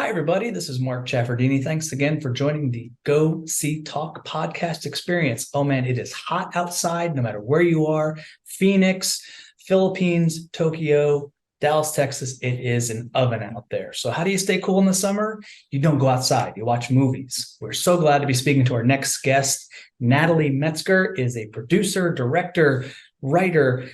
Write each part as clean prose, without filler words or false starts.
Hi, everybody. This is Mark Chaffardini. Thanks again for joining the Go See Talk podcast experience. Oh, man, it is hot outside, no matter where you are. Phoenix, Philippines, Tokyo, Dallas, Texas. It is an oven out there. So how do you stay cool in the summer? You don't go outside. You watch movies. We're so glad to be speaking to our next guest. Natalie Metzger is a producer, director, writer.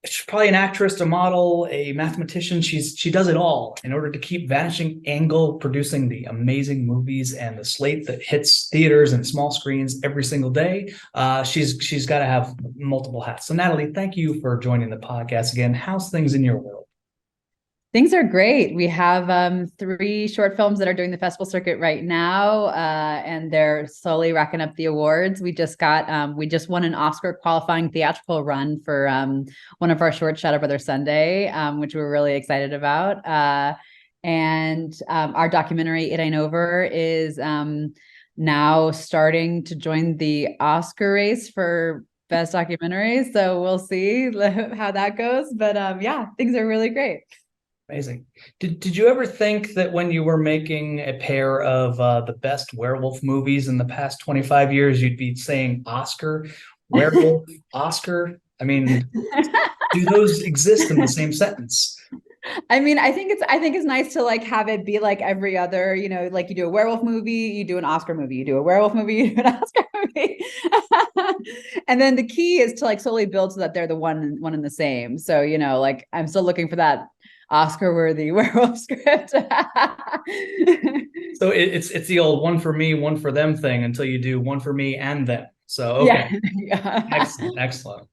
She's probably an actress, a model, a mathematician. She does it all in order to keep Vanishing Angle producing the amazing movies and the slate that hits theaters and small screens every single day. She's got to have multiple hats. So Natalie, thank you for joining the podcast again. How's things in your world? Things are great. We have 3 short films that are doing the festival circuit right now, and they're slowly racking up the awards. We just won an Oscar qualifying theatrical run for one of our shorts, Shadow Brother Sunday, which we're really excited about. And our documentary, It Ain't Over, is now starting to join the Oscar race for Best Documentary. So we'll see how that goes. But yeah, things are really great. Amazing. Did you ever think that when you were making a pair of the best werewolf movies in the past 25 years, you'd be saying Oscar, werewolf, Oscar? I mean, do those exist in the same sentence? I mean, I think it's nice to like have it be like every other, like you do a werewolf movie, you do an Oscar movie, you do a werewolf movie, you do an Oscar movie. And then the key is to like slowly build so that they're the one and the same. So, like I'm still looking for that Oscar-worthy werewolf script. So it's the old one for me, one for them thing until you do one for me and them. So okay, yeah. excellent.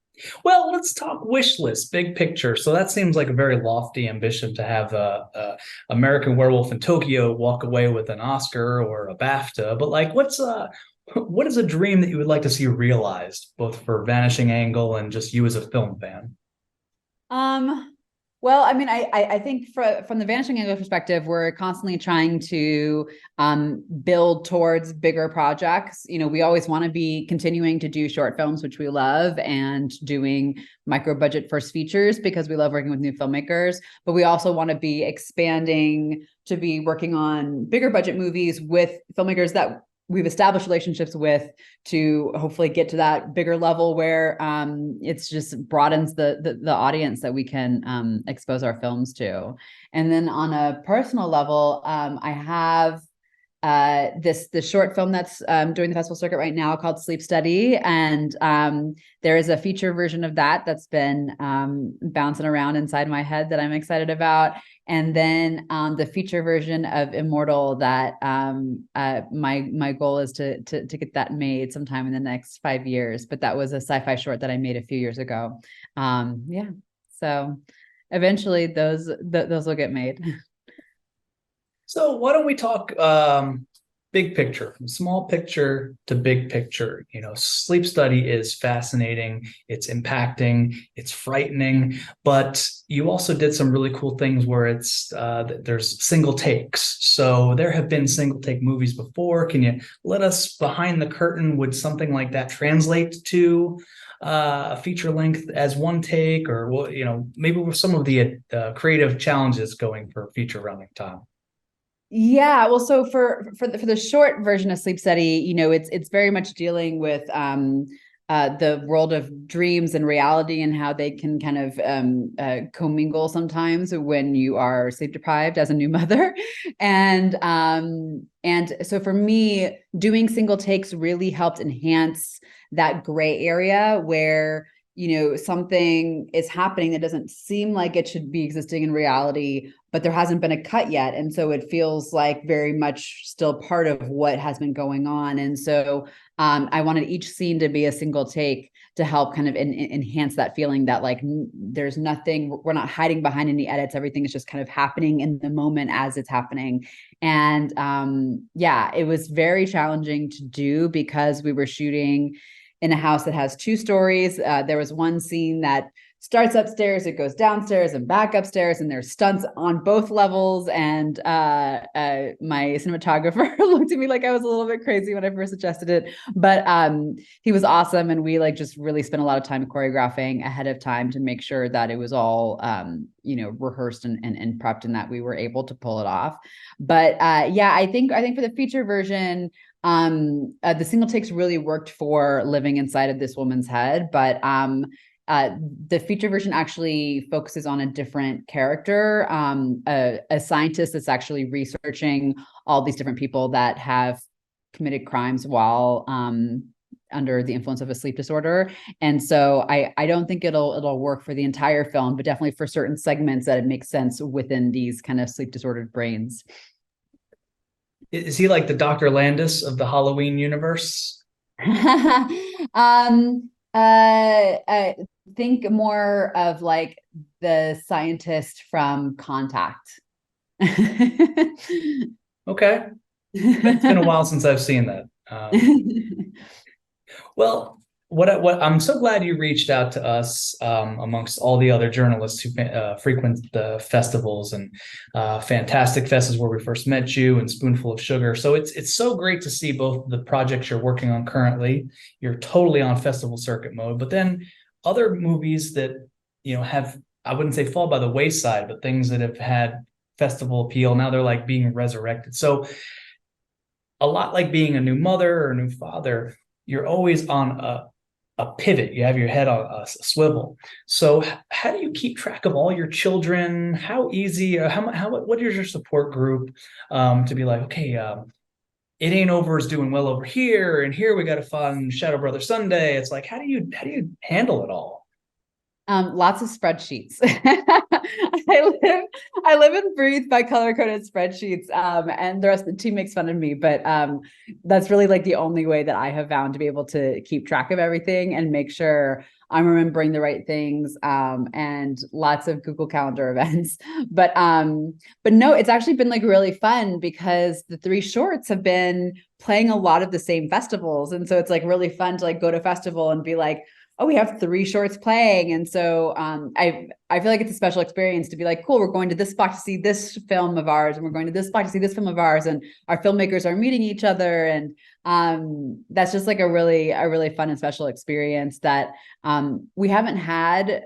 Well, let's talk wish list, big picture. So that seems like a very lofty ambition to have American Werewolf in Tokyo walk away with an Oscar or a BAFTA. But like, what is a dream that you would like to see realized, both for Vanishing Angle and just you as a film fan? Well, I mean, I think from the Vanishing Angle perspective, we're constantly trying to build towards bigger projects. We always want to be continuing to do short films, which we love, and doing micro budget first features because we love working with new filmmakers. But we also want to be expanding to be working on bigger budget movies with filmmakers that we've established relationships with to hopefully get to that bigger level where it's just broadens the audience that we can expose our films to. And then on a personal level, I have this short film that's doing the festival circuit right now called Sleep Study. And there is a feature version of that's been bouncing around inside my head that I'm excited about. And then the feature version of Immortal that my goal is to get that made sometime in the next 5 years. But that was a sci-fi short that I made a few years ago. Yeah. So eventually those will get made. So why don't we talk big picture, from small picture to big picture? Sleep Study is fascinating. It's impacting. It's frightening. But you also did some really cool things where there's single takes. So there have been single take movies before. Can you let us behind the curtain? Would something like that translate to a feature length as one take, or maybe with some of the creative challenges going for feature running time? Yeah, well, so for the short version of Sleep Study, it's very much dealing with the world of dreams and reality and how they can kind of commingle sometimes when you are sleep deprived as a new mother. And so for me, doing single takes really helped enhance that gray area where something is happening that doesn't seem like it should be existing in reality, but there hasn't been a cut yet. And so it feels like very much still part of what has been going on. And so I wanted each scene to be a single take to help kind of enhance that feeling that like there's nothing, we're not hiding behind any edits. Everything is just kind of happening in the moment as it's happening. And yeah, it was very challenging to do because we were shooting in a house that has 2 stories. There was one scene that starts upstairs, it goes downstairs and back upstairs, and there's stunts on both levels. And my cinematographer looked at me like I was a little bit crazy when I first suggested it, but he was awesome, and we like just really spent a lot of time choreographing ahead of time to make sure that it was all rehearsed and prepped, and that we were able to pull it off. But yeah, I think for the feature version, the single takes really worked for living inside of this woman's head, but the feature version actually focuses on a different character, a scientist that's actually researching all these different people that have committed crimes while under the influence of a sleep disorder. And so I don't think it'll work for the entire film, but definitely for certain segments that it makes sense within these kind of sleep disordered brains. Is he like the Dr. Landis of the Halloween universe? I think more of like the scientist from Contact. Okay. It's been a while since I've seen that. Well, what I'm so glad you reached out to us amongst all the other journalists who frequent the festivals and Fantastic Fest is where we first met you, and Spoonful of Sugar. So it's so great to see both the projects you're working on currently. You're totally on festival circuit mode, but then other movies that have, I wouldn't say fall by the wayside, but things that have had festival appeal, now they're like being resurrected. So a lot like being a new mother or a new father, you're always on a pivot. You have your head on a swivel. So how do you keep track of all your children? How easy, what is your support group to be like, okay, It Ain't Over is doing well over here, and here we got a fun Shadow Brother Sunday. It's like, how do you handle it all? Lots of spreadsheets. I live and breathe by color-coded spreadsheets. And the rest of the team makes fun of me, but that's really like the only way that I have found to be able to keep track of everything and make sure I'm remembering the right things, and lots of Google Calendar events. But no, it's actually been like really fun because the 3 shorts have been playing a lot of the same festivals. And so it's like really fun to like go to a festival and be like, oh, we have 3 shorts playing. And so I feel like it's a special experience to be like, cool, we're going to this spot to see this film of ours, and we're going to this spot to see this film of ours, and our filmmakers are meeting each other. And that's just like a really fun and special experience that we haven't had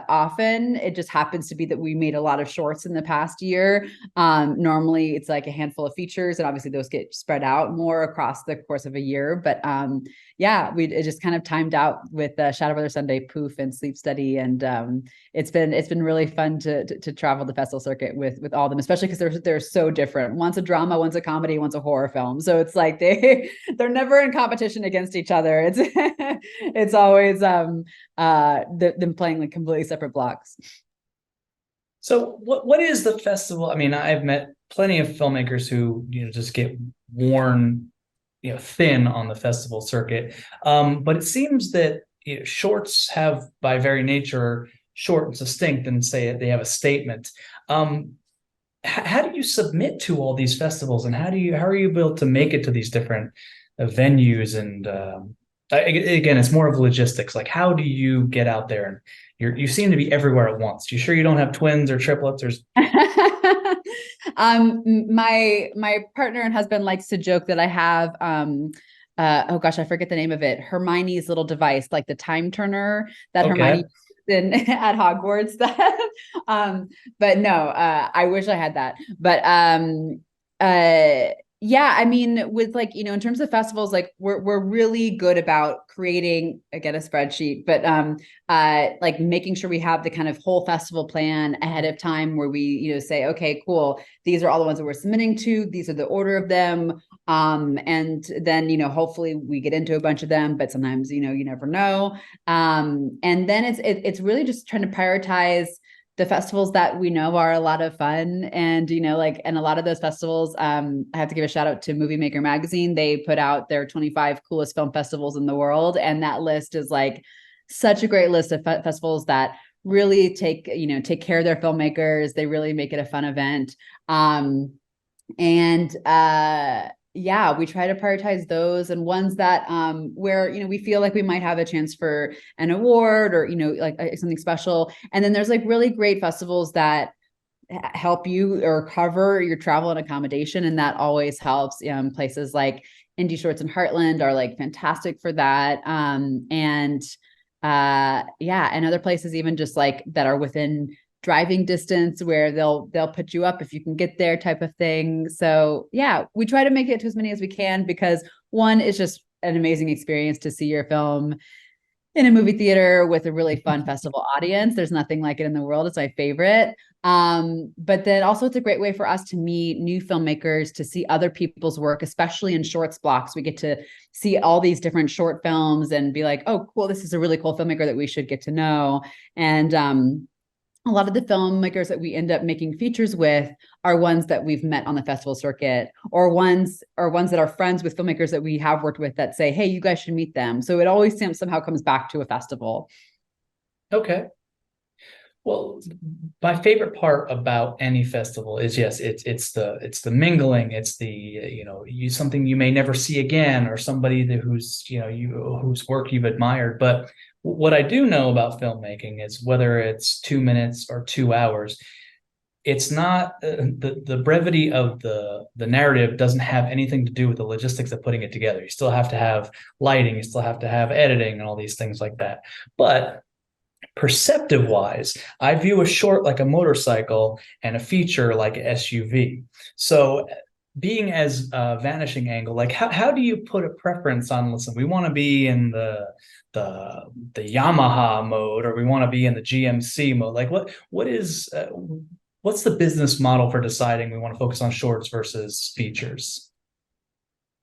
often. It just happens to be that we made a lot of shorts in the past year. Normally it's like a handful of features, and obviously those get spread out more across the course of a year. But yeah, it just kind of timed out with Shadow Brother Sunday, POOF, and Sleep Study, and it's been really fun to travel the festival circuit with all of them, especially because they're so different. One's a drama, one's a comedy, one's a horror film. So it's like they're never in competition against each other. It's always them playing like completely separate blocks. So what is the festival? I mean, I've met plenty of filmmakers who just get worn thin on the festival circuit, but it seems that shorts have, by very nature, short and succinct, and say they have a statement. How do you submit to all these festivals, and how are you able to make it to these different venues? And again, it's more of logistics. Like, how do you get out there? And you seem to be everywhere at once. You sure you don't have twins or triplets or? My partner and husband likes to joke that I have oh gosh, I forget the name of it. Hermione's little device, like the time turner that Hermione in at Hogwarts. That but no, I wish I had that. But yeah, I mean, with like, in terms of festivals, like we're really good about creating, again, a spreadsheet, but like making sure we have the kind of whole festival plan ahead of time, where we, say, okay, cool, these are all the ones that we're submitting to, these are the order of them. And then, hopefully we get into a bunch of them, but sometimes, you never know. And then it's really just trying to prioritize the festivals that we know are a lot of fun. And, and a lot of those festivals, I have to give a shout out to Movie Maker Magazine. They put out their 25 coolest film festivals in the world. And that list is like such a great list of festivals that really take care of their filmmakers. They really make it a fun event. And yeah, we try to prioritize those and ones that where we feel like we might have a chance for an award or like something special. And then there's like really great festivals that help you or cover your travel and accommodation, and that always helps. Places like Indie Shorts and Heartland are like fantastic for that. And yeah, and other places even just like that are within driving distance where they'll put you up if you can get there, type of thing. So yeah, we try to make it to as many as we can, because one, it's just an amazing experience to see your film in a movie theater with a really fun festival audience. There's nothing like it in the world. It's my favorite. But then also it's a great way for us to meet new filmmakers, to see other people's work, especially in shorts blocks. We get to see all these different short films and be like, oh, cool, this is a really cool filmmaker that we should get to know. And a lot of the filmmakers that we end up making features with are ones that we've met on the festival circuit, or ones that are friends with filmmakers that we have worked with that say, hey, you guys should meet them. So it always somehow comes back to a festival. Okay. Well, my favorite part about any festival is, yes, it's the mingling, it's the something you may never see again, or somebody whose whose work you've admired. But what I do know about filmmaking is, whether it's 2 minutes or 2 hours, it's not the brevity of the narrative doesn't have anything to do with the logistics of putting it together. You still have to have lighting, you still have to have editing and all these things like that. But perceptive wise, I view a short like a motorcycle and a feature like an SUV. So being as Vanishing Angle, like how do you put a preference on, listen, we want to be in the Yamaha mode, or we want to be in the GMC mode? Like what is what's the business model for deciding we want to focus on shorts versus features?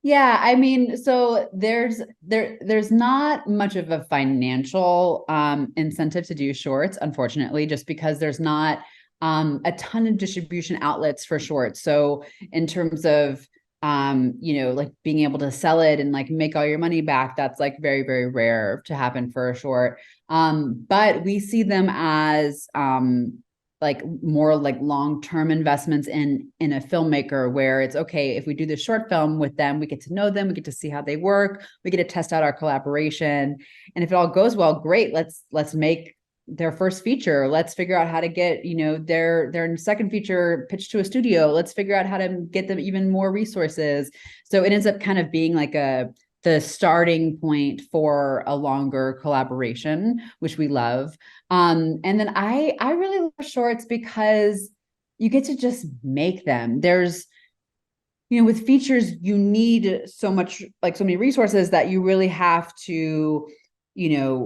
Yeah, I mean, so there's not much of a financial incentive to do shorts, unfortunately, just because there's not a ton of distribution outlets for shorts. So in terms of like being able to sell it and like make all your money back, that's like very, very rare to happen for a short. But we see them as like more like long-term investments in a filmmaker, where it's okay, if we do this short film with them, we get to know them, we get to see how they work, we get to test out our collaboration, and if it all goes well, great, let's make their first feature, let's figure out how to get their second feature pitched to a studio, let's figure out how to get them even more resources. So it ends up kind of being like the starting point for a longer collaboration, which we love. And then I really love shorts because you get to just make them. There's, with features, you need so much, like so many resources, that you really have to,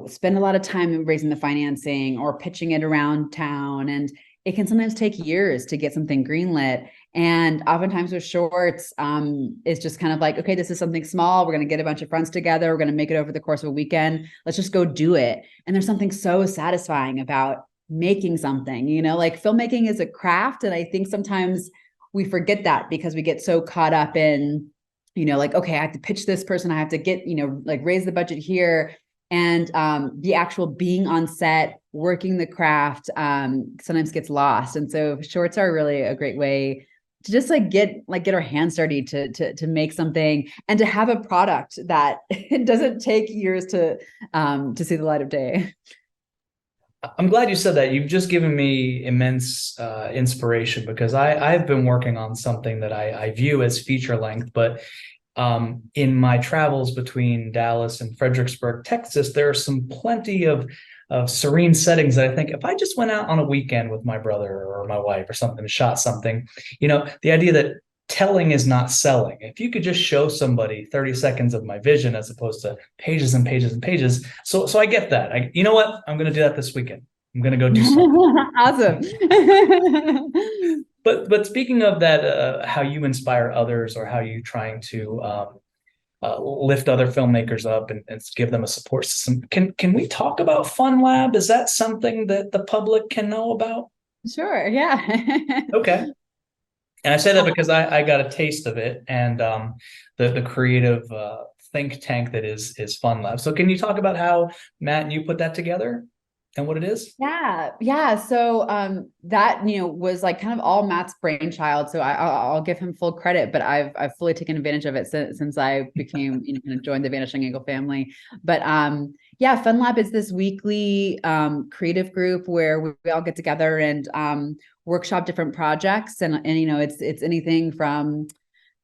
spend a lot of time raising the financing or pitching it around town. And it can sometimes take years to get something greenlit. And oftentimes with shorts, it's just kind of like, okay, this is something small. We're going to get a bunch of friends together. We're going to make it over the course of a weekend. Let's just go do it. And there's something so satisfying about making something, like filmmaking is a craft. And I think sometimes we forget that because we get so caught up in, like, okay, I have to pitch this person. I have to get, like raise the budget here. And the actual being on set, working the craft, sometimes gets lost. And so shorts are really a great way to just get our hands dirty to make something, and to have a product that it doesn't take years to see the light of day. I'm glad you said that. You've just given me immense inspiration, because I've been working on something that I view as feature length, but in my travels between Dallas and Fredericksburg, Texas, there are plenty of serene settings that I think, if I just went out on a weekend with my brother or my wife or something and shot something, the idea that telling is not selling. If you could just show somebody 30 seconds of my vision as opposed to pages and pages and pages. So I get that. You know what? I'm going to do that this weekend. I'm going to go do something. Awesome. But speaking of that, how you inspire others, or how you trying to lift other filmmakers up and give them a support system, can we talk about Fun Lab? Is that something that the public can know about? Sure. Yeah. Okay. And I say that because I got a taste of it, and the creative think tank that is Fun Lab. So can you talk about how Matt and you put that together? and what it is? Yeah. So that was like kind of all Matt's brainchild. So I'll give him full credit, but I've fully taken advantage of it since I became kind of joined the Vanishing Angle family. But yeah, Fun Lab is this weekly creative group where we all get together and workshop different projects, and it's anything from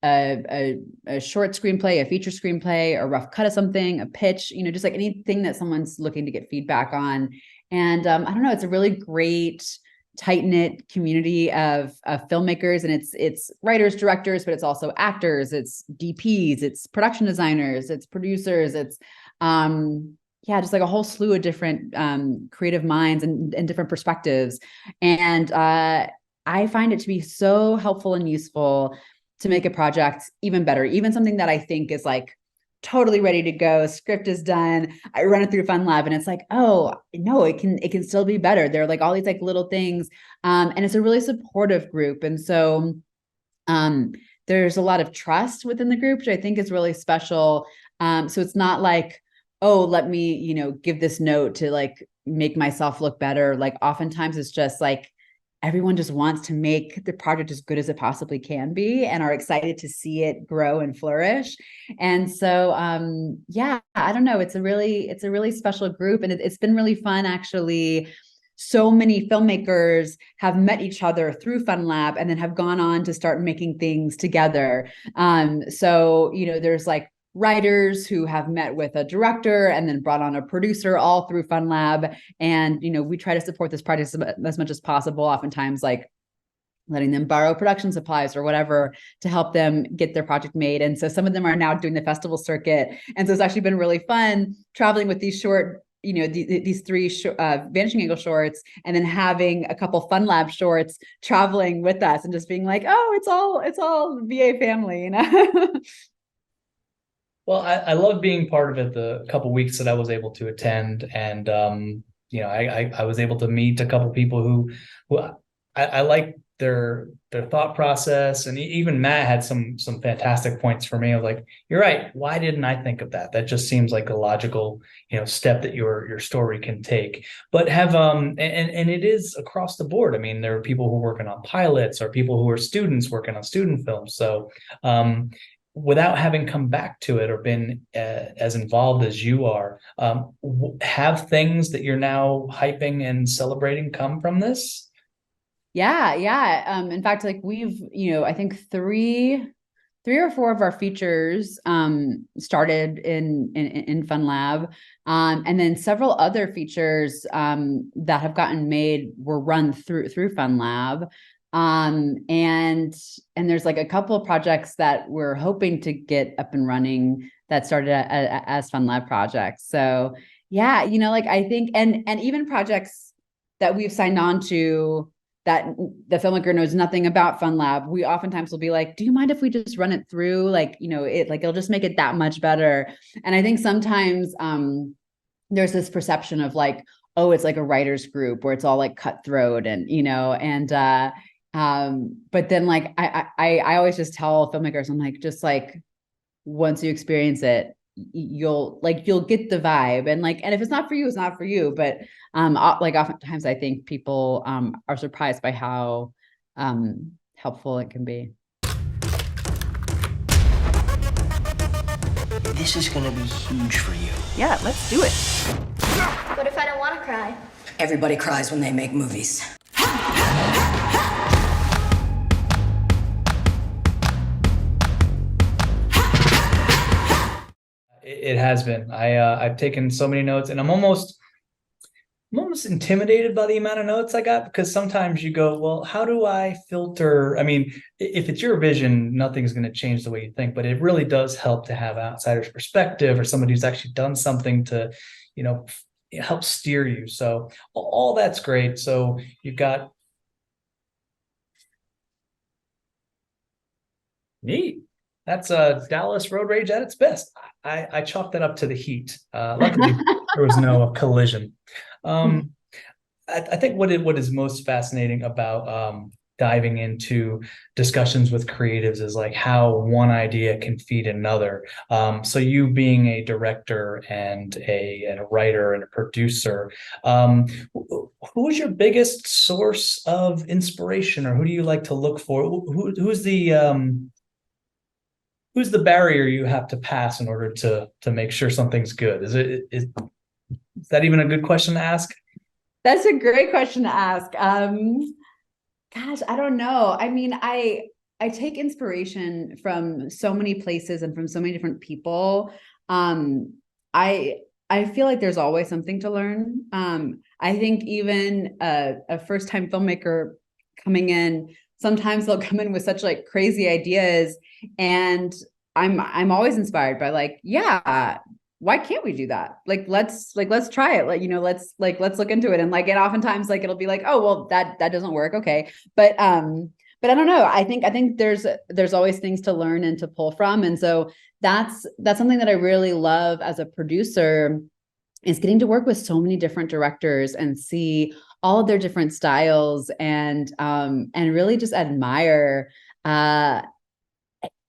a short screenplay, a feature screenplay, a rough cut of something, a pitch, just like anything that someone's looking to get feedback on. And I don't know, it's a really great tight-knit community of filmmakers, and it's writers, directors, but it's also actors, it's DPs, it's production designers, it's producers, it's yeah, just like a whole slew of different creative minds and different perspectives. And I find it to be so helpful and useful to make a project even better, even something that I think is like totally ready to go. Script is done. I run it through Fun Lab and it's like, oh no, it can still be better. There are like all these like little things. And it's a really supportive group. And so there's a lot of trust within the group, which I think is really special. So it's not like, oh, let me, give this note to like make myself look better. Like oftentimes it's just like, everyone just wants to make the project as good as it possibly can be and are excited to see it grow and flourish. And so, yeah, I don't know. It's a really special group, and it's been really fun actually. So many filmmakers have met each other through Fun Lab and then have gone on to start making things together. So, there's like writers who have met with a director and then brought on a producer all through Fun Lab. And, we try to support this project as much as possible, oftentimes like letting them borrow production supplies or whatever to help them get their project made. And so some of them are now doing the festival circuit. And so it's actually been really fun traveling with these short, these three Vanishing Angle shorts, and then having a couple Fun Lab shorts traveling with us and just being like, oh, it's all VA family, Well, I love being part of it the couple weeks that I was able to attend. And, I was able to meet a couple people who I like their thought process. And even Matt had some fantastic points for me. I was like, you're right. Why didn't I think of that? That just seems like a logical, step that your story can take. But and it is across the board. I mean, there are people who are working on pilots or people who are students working on student films. So, without having come back to it or been as involved as you are, have things that you're now hyping and celebrating come from this? Yeah. In fact, like we've, I think three or four of our features started in Fun Lab, and then several other features that have gotten made were run through Fun Lab. And there's like a couple of projects that we're hoping to get up and running that started as Fun Lab projects. So yeah, like I think, and even projects that we've signed on to that the filmmaker knows nothing about Fun Lab, we oftentimes will be like, do you mind if we just run it through? Like, it'll just make it that much better. And I think sometimes there's this perception of like, oh, it's like a writer's group where it's all like cutthroat and, but then like, I always just tell filmmakers, I'm like, just like, once you experience it, you'll get the vibe, and if it's not for you, it's not for you. But like oftentimes I think people are surprised by how helpful it can be. This is gonna be huge for you. Yeah, let's do it. What if I don't want to cry? Everybody cries when they make movies. It has been. I've taken so many notes, and I'm almost intimidated by the amount of notes I got, because sometimes you go, well, how do I filter? I mean, if it's your vision, nothing's going to change the way you think, but it really does help to have an outsider's perspective or somebody who's actually done something to, help steer you. So all that's great. So you've got neat. That's Dallas Road Rage at its best. I chalked that up to the heat. Luckily, there was no collision. I think what is most fascinating about diving into discussions with creatives is like how one idea can feed another. So you being a director and a writer and a producer, who is your biggest source of inspiration, or who do you like to look for? Who's the barrier you have to pass in order to make sure something's good? Is that even a good question to ask? That's a great question to ask. Gosh, I don't know. I mean, I take inspiration from so many places and from so many different people. I feel like there's always something to learn. I think even a first-time filmmaker coming in, sometimes they'll come in with such like crazy ideas, and I'm always inspired by like, yeah, why can't we do that? Let's try it. Let's look into it. And like, and oftentimes like, it'll be like, oh, well, that doesn't work. Okay. But I don't know. I think there's always things to learn and to pull from. And so that's something that I really love as a producer, is getting to work with so many different directors and see all of their different styles, and really just admire,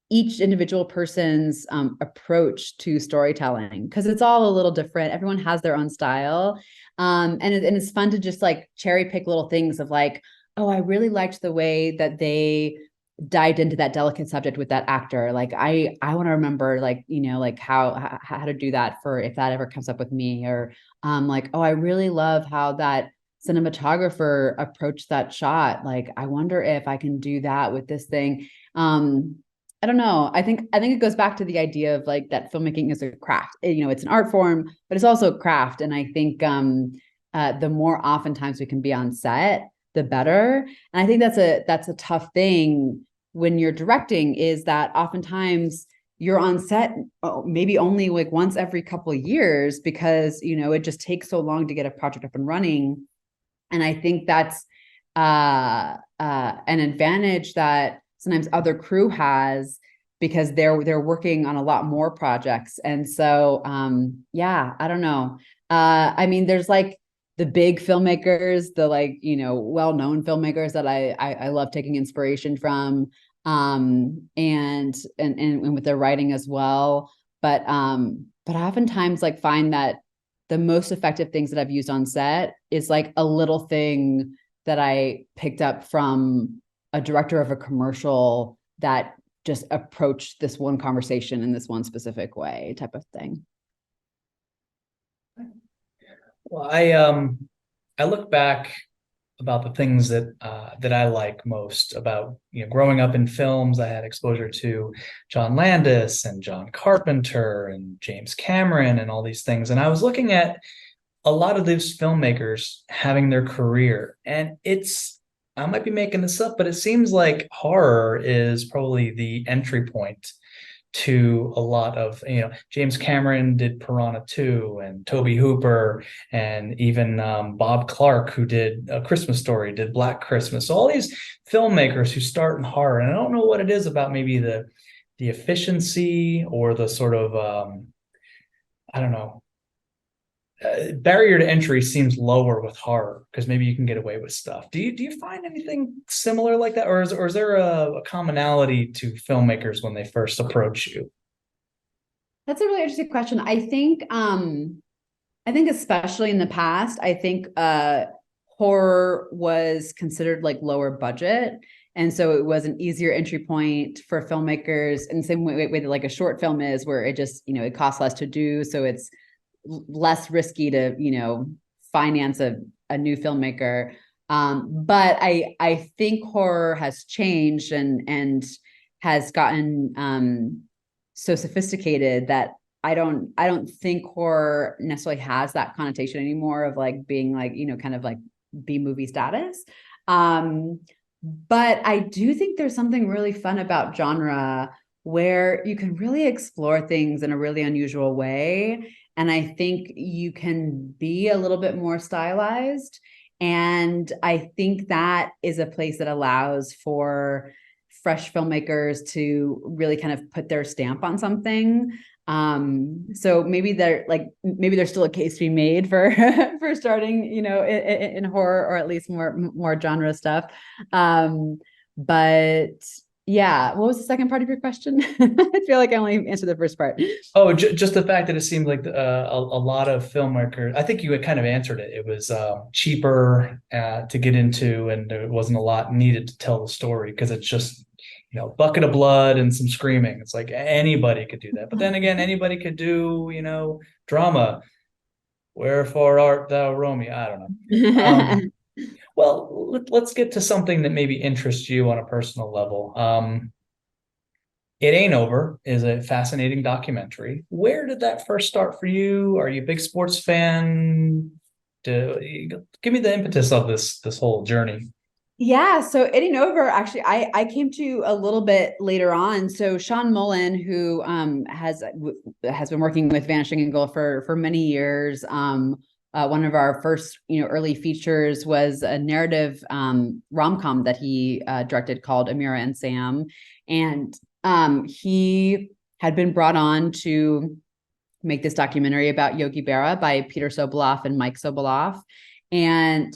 each individual person's approach to storytelling, because it's all a little different. Everyone has their own style. And it's fun to just like cherry pick little things of like, oh, I really liked the way that they dived into that delicate subject with that actor. Like, I want to remember, like, like how to do that for if that ever comes up with me. Or like, oh, I really love how that cinematographer approached that shot. Like, I wonder if I can do that with this thing. I don't know. I think it goes back to the idea of like that filmmaking is a craft. It's an art form, but it's also a craft. And I think the more oftentimes we can be on set, the better. And I think that's a tough thing when you're directing, is that oftentimes you're on set maybe only like once every couple of years, because it just takes so long to get a project up and running. And I think that's an advantage that sometimes other crew has, because they're working on a lot more projects. And so, yeah, I don't know. I mean, there's like the big filmmakers, the like, well-known filmmakers that I love taking inspiration from, and with their writing as well. But I oftentimes like find that the most effective things that I've used on set is like a little thing that I picked up from a director of a commercial that just approached this one conversation in this one specific way, type of thing. Well, I look back about the things that I like most about growing up in films. I had exposure to John Landis and John Carpenter and James Cameron and all these things, and I was looking at a lot of these filmmakers having their career, and I might be making this up, but it seems like horror is probably the entry point to a lot of, James Cameron did Piranha 2, and Tobe Hooper, and even Bob Clark, who did A Christmas Story, did Black Christmas. So all these filmmakers who start in horror, and I don't know what it is about maybe the efficiency or the sort of, I don't know, barrier to entry seems lower with horror, because maybe you can get away with stuff. Do you find anything similar like that, or is there a commonality to filmmakers when they first approach you? That's a really interesting question. I think especially in the past, I think horror was considered like lower budget. And so it was an easier entry point for filmmakers, in the same way that like a short film is, where it just, it costs less to do. So it's less risky to, finance a new filmmaker. But I think horror has changed and has gotten so sophisticated that I don't think horror necessarily has that connotation anymore of like being like, kind of like B-movie status. But I do think there's something really fun about genre where you can really explore things in a really unusual way. And I think you can be a little bit more stylized. And I think that is a place that allows for fresh filmmakers to really kind of put their stamp on something. So maybe there's still a case to be made for for starting, in horror, or at least more genre stuff. But yeah, what was the second part of your question? I feel like I only answered the first part. Oh, just the fact that it seemed like a lot of filmmakers, I think you had kind of answered it. It was cheaper to get into, and there wasn't a lot needed to tell the story because it's just, bucket of blood and some screaming. It's like anybody could do that. But then again, anybody could do, drama. Wherefore art thou, Romy? I don't know. Well, let's get to something that maybe interests you on a personal level. It Ain't Over is a fascinating documentary. Where did that first start for you? Are you a big sports fan? Give me the impetus of this whole journey. Yeah, so It Ain't Over, actually, I came to a little bit later on. So Sean Mullen, who has been working with Vanishing Angle for many years. One of our first, early features was a narrative rom-com that he directed called Amira and Sam, and he had been brought on to make this documentary about Yogi Berra by Peter Soboleff and Mike Soboleff, and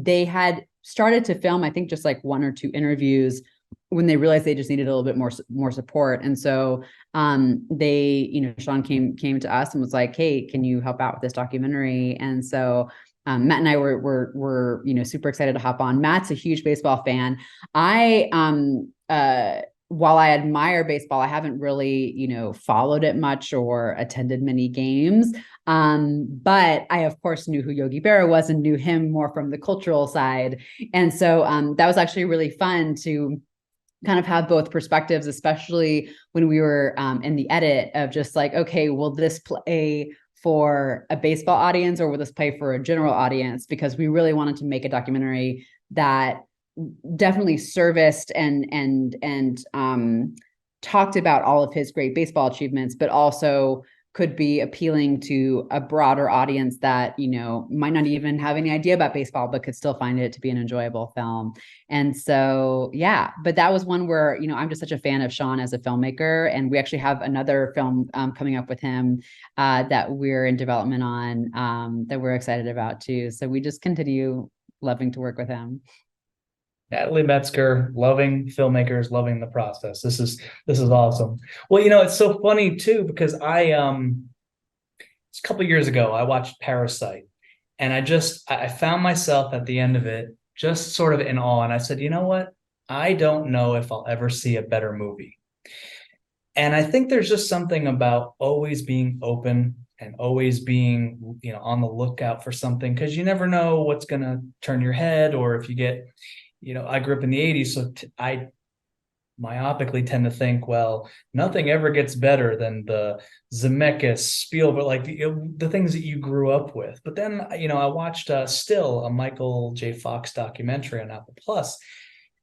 they had started to film, I think, just like one or two interviews when they realized they just needed a little bit more support. And so Sean came to us and was like, hey, can you help out with this documentary? And so Matt and I were super excited to hop on. Matt's a huge baseball fan. While I admire baseball, I haven't really, followed it much or attended many games. But I, of course, knew who Yogi Berra was and knew him more from the cultural side. And so that was actually really fun to kind of have both perspectives, especially when we were in the edit of just like, okay, will this play for a baseball audience or will this play for a general audience? Because we really wanted to make a documentary that definitely serviced and talked about all of his great baseball achievements, but also could be appealing to a broader audience that, might not even have any idea about baseball, but could still find it to be an enjoyable film. And so, yeah, but that was one where, I'm just such a fan of Sean as a filmmaker. And we actually have another film coming up with him that we're in development on that we're excited about too. So we just continue loving to work with him. Natalie Metzger, loving filmmakers, loving the process. This is awesome. Well, it's so funny too, because it's a couple of years ago, I watched Parasite, and I found myself at the end of it just sort of in awe. And I said, you know what? I don't know if I'll ever see a better movie. And I think there's just something about always being open and always being, on the lookout for something, because you never know what's going to turn your head, or if you get, I grew up in the 80s, so I myopically tend to think, well, nothing ever gets better than the Zemeckis, Spielberg, like the things that you grew up with. But then, I watched Still, a Michael J. Fox documentary on Apple Plus,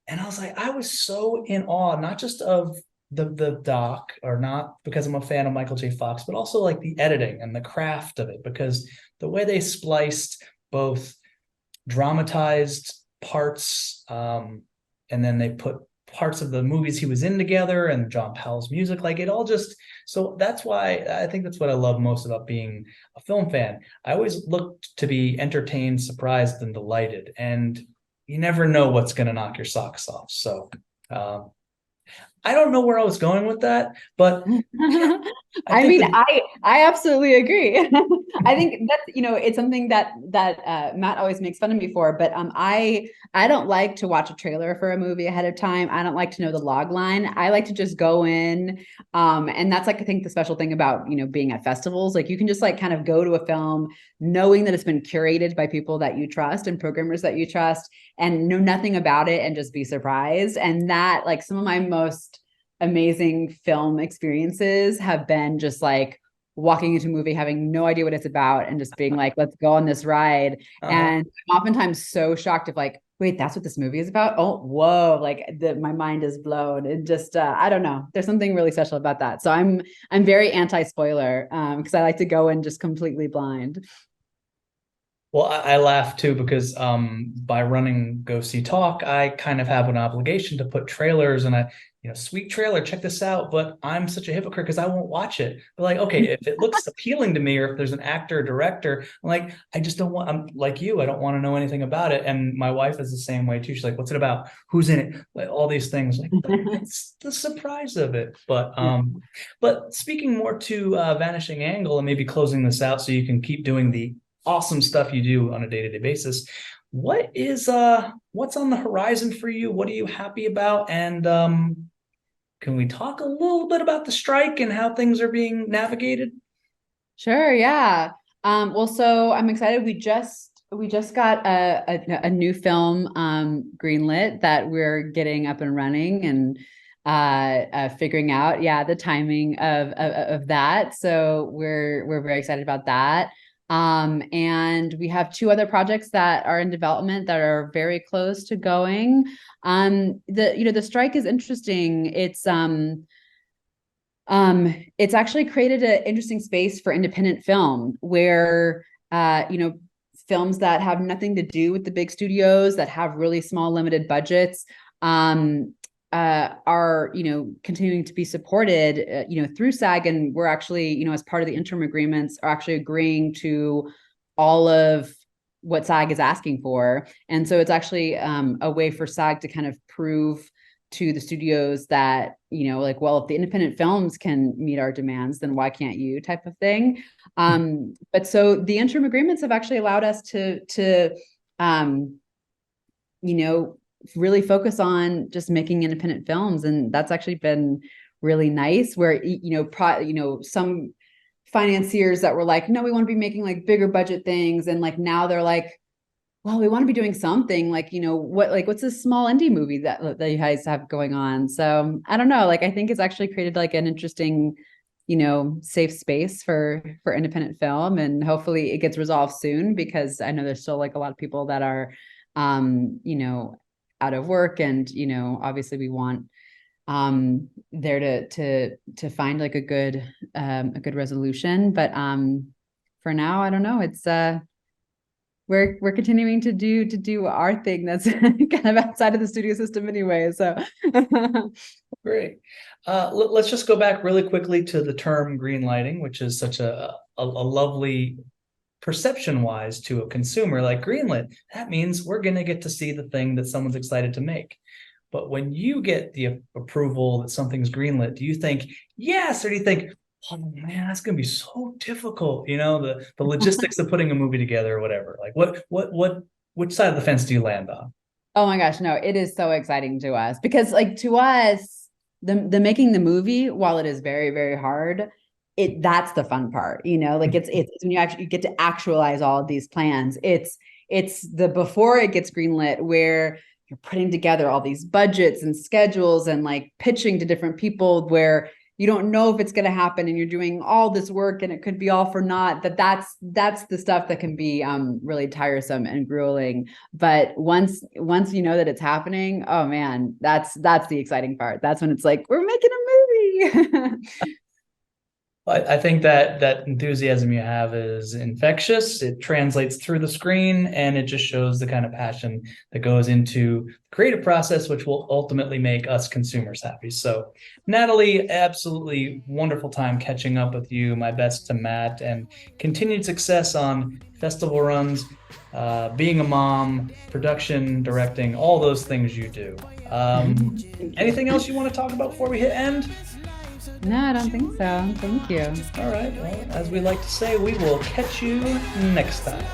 and I was like, I was so in awe, not just of the doc, or not because I'm a fan of Michael J. Fox, but also like the editing and the craft of it, because the way they spliced both dramatized parts, and then they put parts of the movies he was in together, and John Powell's music, like it all just, so that's why I think that's what I love most about being a film fan. I always look to be entertained, surprised, and delighted, and you never know what's going to knock your socks off. So I don't know where I was going with that, but I absolutely agree. I think that's, it's something that Matt always makes fun of me for, but I don't like to watch a trailer for a movie ahead of time. I don't like to know the log line. I like to just go in. And that's like, I think the special thing about, being at festivals, like you can just like kind of go to a film knowing that it's been curated by people that you trust and programmers that you trust, and know nothing about it and just be surprised. And that, like, some of my most amazing film experiences have been just like walking into a movie, having no idea what it's about, and just being like, let's go on this ride. And I'm oftentimes so shocked of like, wait, that's what this movie is about? Oh, whoa, like my mind is blown. It just, I don't know. There's something really special about that. So I'm very anti-spoiler because I like to go in just completely blind. Well, I laugh too, because by running Go See Talk, I kind of have an obligation to put trailers, and I sweet trailer, check this out, but I'm such a hypocrite because I won't watch it. But like, okay, if it looks appealing to me, or if there's an actor or director, I'm like, I just don't want, I'm like you, I don't want to know anything about it. And my wife is the same way too. She's like, what's it about? Who's in it? Like all these things, like it's the surprise of it. But speaking more to Vanishing Angle, and maybe closing this out so you can keep doing the awesome stuff you do on a day-to-day basis. What's on the horizon for you? What are you happy about? And can we talk a little bit about the strike and how things are being navigated? Sure, yeah. Well, so I'm excited. We just got a new film greenlit that we're getting up and running and figuring out, the timing of that. So we're very excited about that. And we have 2 other projects that are in development that are very close to going. The strike is interesting. It's actually created an interesting space for independent film where, films that have nothing to do with the big studios, that have really small, limited budgets, are continuing to be supported through SAG, and we're actually as part of the interim agreements are actually agreeing to all of what SAG is asking for. And so it's actually a way for SAG to kind of prove to the studios that if the independent films can meet our demands, then why can't you, type of thing. But so the interim agreements have actually allowed us to really focus on just making independent films. And that's actually been really nice, where, some financiers that were like, no, we want to be making like bigger budget things. And like, now they're like, well, we want to be doing something like, what's this small indie movie that you guys have going on? So I don't know, like, I think it's actually created like an interesting, safe space for independent film, and hopefully it gets resolved soon, because I know there's still like a lot of people that are, out of work, and obviously we want there to find like a good resolution. But for now, I don't know, it's we're continuing to do our thing that's kind of outside of the studio system anyway, so Great. Let's just go back really quickly to the term green lighting, which is such a lovely perception wise to a consumer. Like, greenlit, that means we're going to get to see the thing that someone's excited to make. But when you get the approval that something's greenlit, do you think yes, or do you think, oh man, that's going to be so difficult, the logistics of putting a movie together or whatever? Like, which side of the fence do you land on? Oh my gosh, no, it is so exciting to us, because like, to us, the making the movie, while it is very, very hard, that's the fun part, like it's when you actually get to actualize all of these plans. It's the before it gets greenlit, where you're putting together all these budgets and schedules and like pitching to different people, where you don't know if it's going to happen, and you're doing all this work and it could be all for naught. That's the stuff that can be really tiresome and grueling. But once you know that it's happening, oh man, that's the exciting part. That's when it's like, we're making a movie. I think that enthusiasm you have is infectious. It translates through the screen, and it just shows the kind of passion that goes into the creative process, which will ultimately make us consumers happy. So, Natalie, absolutely wonderful time catching up with you. My best to Matt, and continued success on festival runs, being a mom, production, directing, all those things you do. Anything else you want to talk about before we hit end? No, I don't think so. Thank you. All right. Well, as we like to say, we will catch you next time.